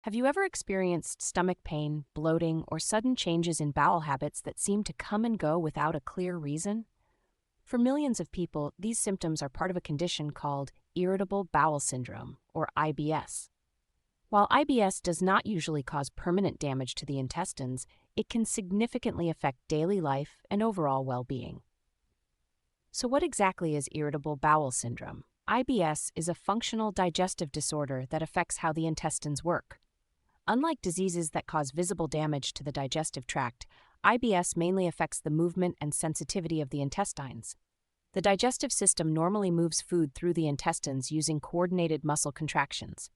Have you ever experienced stomach pain, bloating, or sudden changes in bowel habits that seem to come and go without a clear reason? For millions of people, these symptoms are part of a condition called Irritable Bowel Syndrome, or IBS. While IBS does not usually cause permanent damage to the intestines, it can significantly affect daily life and overall well-being. So what exactly is Irritable Bowel Syndrome? IBS is a functional digestive disorder that affects how the intestines work. Unlike diseases that cause visible damage to the digestive tract, IBS mainly affects the movement and sensitivity of the intestines. The digestive system normally moves food through the intestines using coordinated muscle contractions.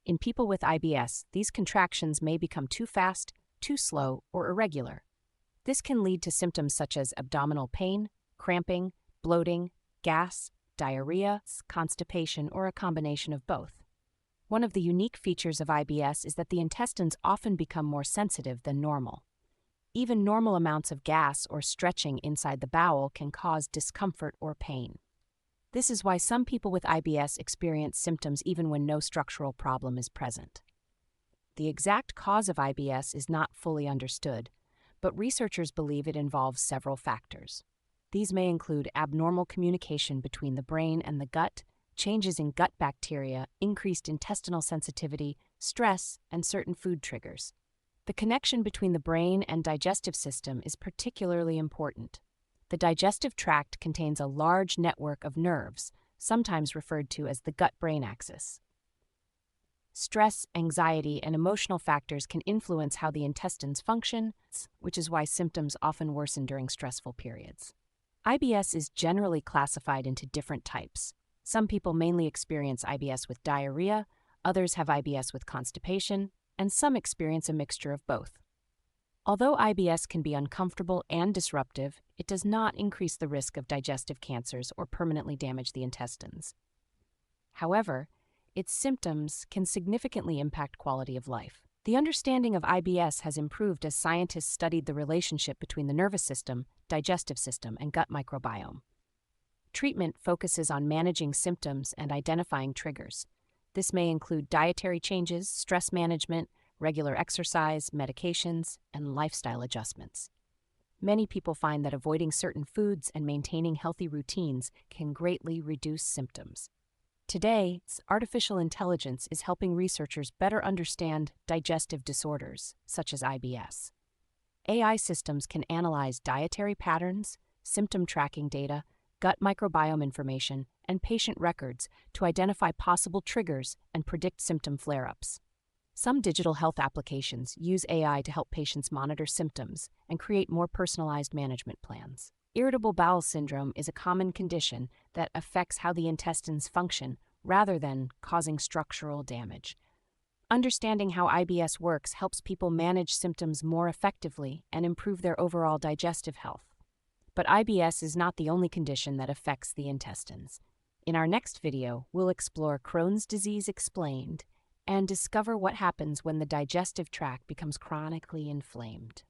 In people with IBS, these contractions may become too fast, too slow, or irregular. This can lead to symptoms such as abdominal pain, cramping, bloating, gas, diarrhea, constipation, or a combination of both. One of the unique features of IBS is that the intestines often become more sensitive than normal. Even normal amounts of gas or stretching inside the bowel can cause discomfort or pain. This is why some people with IBS experience symptoms even when no structural problem is present. The exact cause of IBS is not fully understood, but researchers believe it involves several factors. These may include abnormal communication between the brain and the gut, changes in gut bacteria, increased intestinal sensitivity, stress, and certain food triggers. The connection between the brain and digestive system is particularly important. The digestive tract contains a large network of nerves, sometimes referred to as the gut-brain axis. Stress, anxiety, and emotional factors can influence how the intestines function, which is why symptoms often worsen during stressful periods. IBS is generally classified into different types. Some people mainly experience IBS with diarrhea, others have IBS with constipation, and some experience a mixture of both. Although IBS can be uncomfortable and disruptive, it does not increase the risk of digestive cancers or permanently damage the intestines. However, its symptoms can significantly impact quality of life. The understanding of IBS has improved as scientists studied the relationship between the nervous system, digestive system, and gut microbiome. Treatment focuses on managing symptoms and identifying triggers. This may include dietary changes, stress management, regular exercise, medications, and lifestyle adjustments. Many people find that avoiding certain foods and maintaining healthy routines can greatly reduce symptoms. Today, artificial intelligence is helping researchers better understand digestive disorders, such as IBS. AI systems can analyze dietary patterns, symptom tracking data, gut microbiome information, and patient records to identify possible triggers and predict symptom flare-ups. Some digital health applications use AI to help patients monitor symptoms and create more personalized management plans. Irritable bowel syndrome is a common condition that affects how the intestines function rather than causing structural damage. Understanding how IBS works helps people manage symptoms more effectively and improve their overall digestive health. But IBS is not the only condition that affects the intestines. In our next video, we'll explore Crohn's disease explained and discover what happens when the digestive tract becomes chronically inflamed.